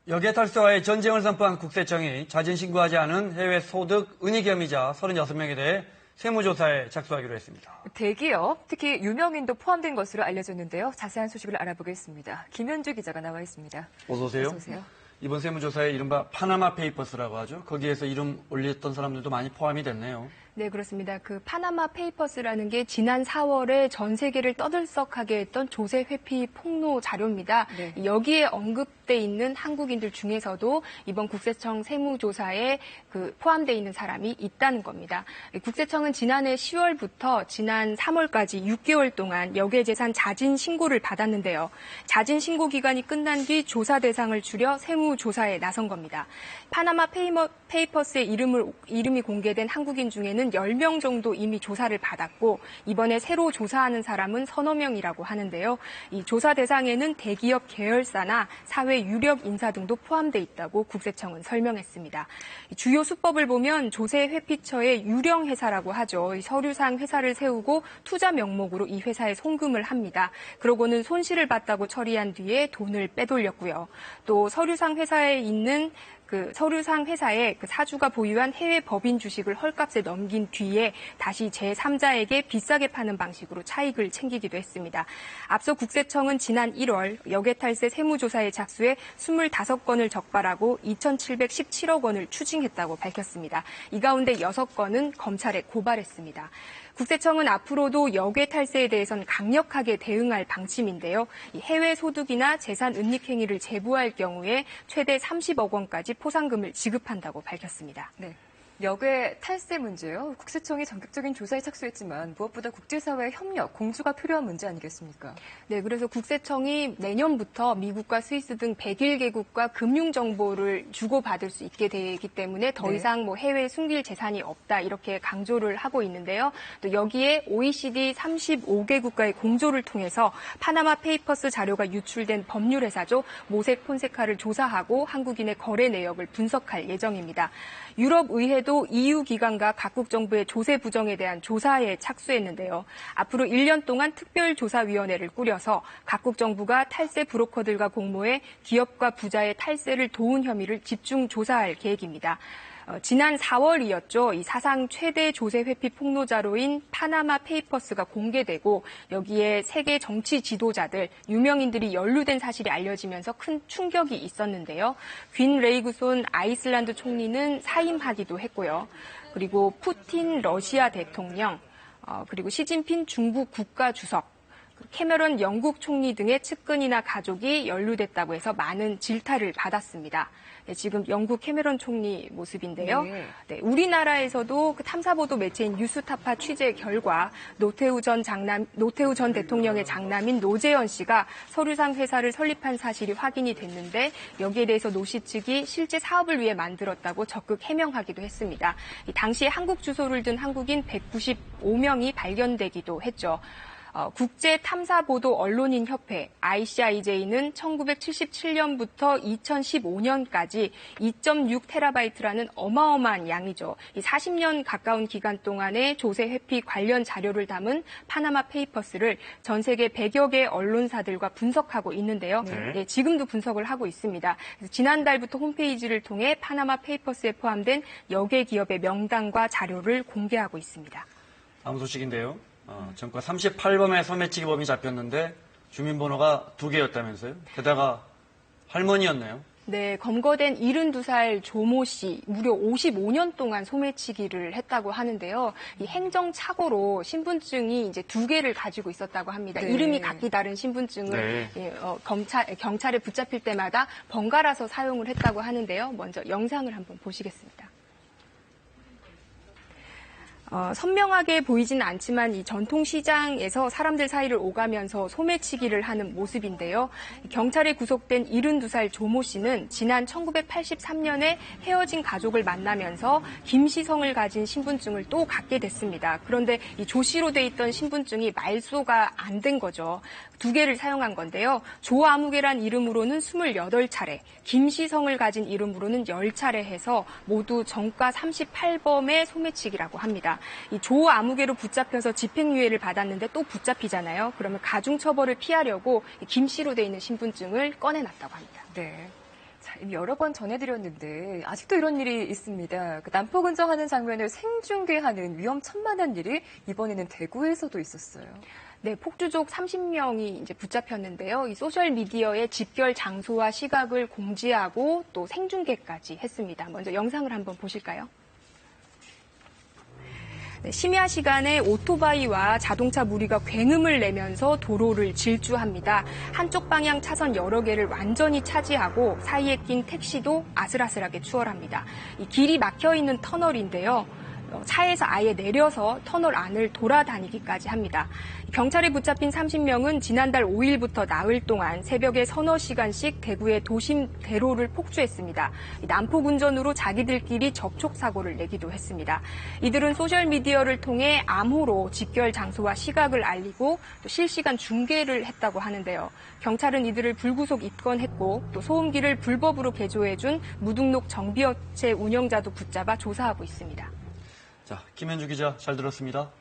여객 탈세와의 전쟁을 선포한 국세청이 자진 신고하지 않은 해외 소득 은닉 혐의자 36명에 대해 세무조사에 착수하기로 했습니다. 대기업, 특히 유명인도 포함된 것으로 알려졌는데요. 자세한 소식을 알아보겠습니다. 김현주 기자가 나와 있습니다. 어서 오세요. 어서 오세요. 이번 세무조사에 이른바 파나마 페이퍼스라고 하죠. 거기에서 이름 올렸던 사람들도 많이 포함이 됐네요. 네, 그렇습니다. 그 파나마 페이퍼스라는 게 지난 4월에 전 세계를 떠들썩하게 했던 조세 회피 폭로 자료입니다. 네. 여기에 언급돼 있는 한국인들 중에서도 이번 국세청 세무조사에 포함돼 있는 사람이 있다는 겁니다. 국세청은 지난해 10월부터 지난 3월까지 6개월 동안 역외재산 자진 신고를 받았는데요. 자진 신고 기간이 끝난 뒤 조사 대상을 줄여 세무조사에 나선 겁니다. 파나마 페이퍼스의 이름이 공개된 한국인 중에는 10명 정도 이미 조사를 받았고 이번에 새로 조사하는 사람은 서너 명이라고 하는데요. 이 조사 대상에는 대기업 계열사나 사회 유력 인사 등도 포함돼 있다고 국세청은 설명했습니다. 주요 수법을 보면 조세 회피처의 유령 회사라고 하죠. 서류상 회사를 세우고 투자 명목으로 이 회사에 송금을 합니다. 그러고는 손실을 봤다고 처리한 뒤에 돈을 빼돌렸고요. 또 서류상 회사에 있는 서류상 회사에 사주가 보유한 해외 법인 주식을 헐값에 넘긴 뒤에 다시 제3자에게 비싸게 파는 방식으로 차익을 챙기기도 했습니다. 앞서 국세청은 지난 1월 역외탈세 세무조사에 착수해 25건을 적발하고 2,717억 원을 추징했다고 밝혔습니다. 이 가운데 6건은 검찰에 고발했습니다. 국세청은 앞으로도 역외탈세에 대해서는 강력하게 대응할 방침인데요. 해외 소득이나 재산 은닉 행위를 제보할 경우에 최대 30억 원까지 포상금을 지급한다고 밝혔습니다. 네. 역외 탈세 문제요. 국세청이 전격적인 조사에 착수했지만 무엇보다 국제사회의 협력, 공조가 필요한 문제 아니겠습니까? 네, 그래서 국세청이 내년부터 미국과 스위스 등 101개국과 금융 정보를 주고받을 수 있게 되기 때문에 더 이상 해외에 숨길 재산이 없다 이렇게 강조를 하고 있는데요. 또 여기에 OECD 35개국과의 공조를 통해서 파나마 페이퍼스 자료가 유출된 법률회사죠. 모색 폰세카를 조사하고 한국인의 거래 내역을 분석할 예정입니다. 유럽의회도 EU 기관과 각국 정부의 조세 부정에 대한 조사에 착수했는데요. 앞으로 1년 동안 특별조사위원회를 꾸려서 각국 정부가 탈세 브로커들과 공모해 기업과 부자의 탈세를 도운 혐의를 집중 조사할 계획입니다. 지난 4월이었죠. 이 사상 최대 조세 회피 폭로 자료인 파나마 페이퍼스가 공개되고 여기에 세계 정치 지도자들, 유명인들이 연루된 사실이 알려지면서 큰 충격이 있었는데요. 귄 레이그손 아이슬란드 총리는 사임하기도 했고요. 그리고 푸틴 러시아 대통령, 그리고 시진핑 중국 국가주석, 캐머런 영국 총리 등의 측근이나 가족이 연루됐다고 해서 많은 질타를 받았습니다. 네, 지금 영국 캐머런 총리 모습인데요. 네, 우리나라에서도 탐사보도 매체인 뉴스타파 취재 결과 노태우 전 대통령의 장남인 노재현 씨가 서류상 회사를 설립한 사실이 확인이 됐는데 여기에 대해서 노 씨 측이 실제 사업을 위해 만들었다고 적극 해명하기도 했습니다. 당시에 한국 주소를 든 한국인 195명이 발견되기도 했죠. 국제탐사보도 언론인 협회 ICIJ는 1977년부터 2015년까지 2.6테라바이트라는 어마어마한 양이죠. 이 40년 가까운 기간 동안의 조세 회피 관련 자료를 담은 파나마 페이퍼스를 전 세계 100여 개 언론사들과 분석하고 있는데요. 네, 지금도 분석을 하고 있습니다. 그래서 지난달부터 홈페이지를 통해 파나마 페이퍼스에 포함된 여개 기업의 명단과 자료를 공개하고 있습니다. 다음 소식인데요. 전과 38범의 소매치기범이 잡혔는데 주민번호가 2개였다면서요? 게다가 할머니였네요. 네, 검거된 72살 조모 씨, 무려 55년 동안 소매치기를 했다고 하는데요. 이 행정착오로 신분증이 이제 2개를 가지고 있었다고 합니다. 네. 이름이 각기 다른 신분증을 경찰에 붙잡힐 때마다 번갈아서 사용을 했다고 하는데요. 먼저 영상을 한번 보시겠습니다. 선명하게 보이지는 않지만 이 전통시장에서 사람들 사이를 오가면서 소매치기를 하는 모습인데요. 경찰에 구속된 72살 조모 씨는 지난 1983년에 헤어진 가족을 만나면서 김시성을 가진 신분증을 또 갖게 됐습니다. 그런데 이 조 씨로 돼 있던 신분증이 말소가 안 된 거죠. 2개를 사용한 건데요. 조아무개란 이름으로는 28차례, 김시성을 가진 이름으로는 10차례 해서 모두 전과 38범의 소매치기라고 합니다. 이 조아무개로 붙잡혀서 집행유예를 받았는데 또 붙잡히잖아요. 그러면 가중처벌을 피하려고 김씨로 돼 있는 신분증을 꺼내놨다고 합니다. 네. 자, 이미 여러 번 전해드렸는데 아직도 이런 일이 있습니다. 난폭 운전하는 장면을 생중계하는 위험천만한 일이 이번에는 대구에서도 있었어요. 네, 폭주족 30명이 이제 붙잡혔는데요. 이 소셜 미디어에 집결 장소와 시각을 공지하고 또 생중계까지 했습니다. 먼저 영상을 한번 보실까요? 네, 심야 시간에 오토바이와 자동차 무리가 굉음을 내면서 도로를 질주합니다. 한쪽 방향 차선 여러 개를 완전히 차지하고 사이에 낀 택시도 아슬아슬하게 추월합니다. 이 길이 막혀 있는 터널인데요. 차에서 아예 내려서 터널 안을 돌아다니기까지 합니다. 경찰에 붙잡힌 30명은 지난달 5일부터 나흘 동안 새벽에 서너 시간씩 대구의 도심 대로를 폭주했습니다. 난폭 운전으로 자기들끼리 접촉 사고를 내기도 했습니다. 이들은 소셜미디어를 통해 암호로 집결 장소와 시각을 알리고 또 실시간 중계를 했다고 하는데요. 경찰은 이들을 불구속 입건했고 또 소음기를 불법으로 개조해준 무등록 정비업체 운영자도 붙잡아 조사하고 있습니다. 자, 김현주 기자 잘 들었습니다.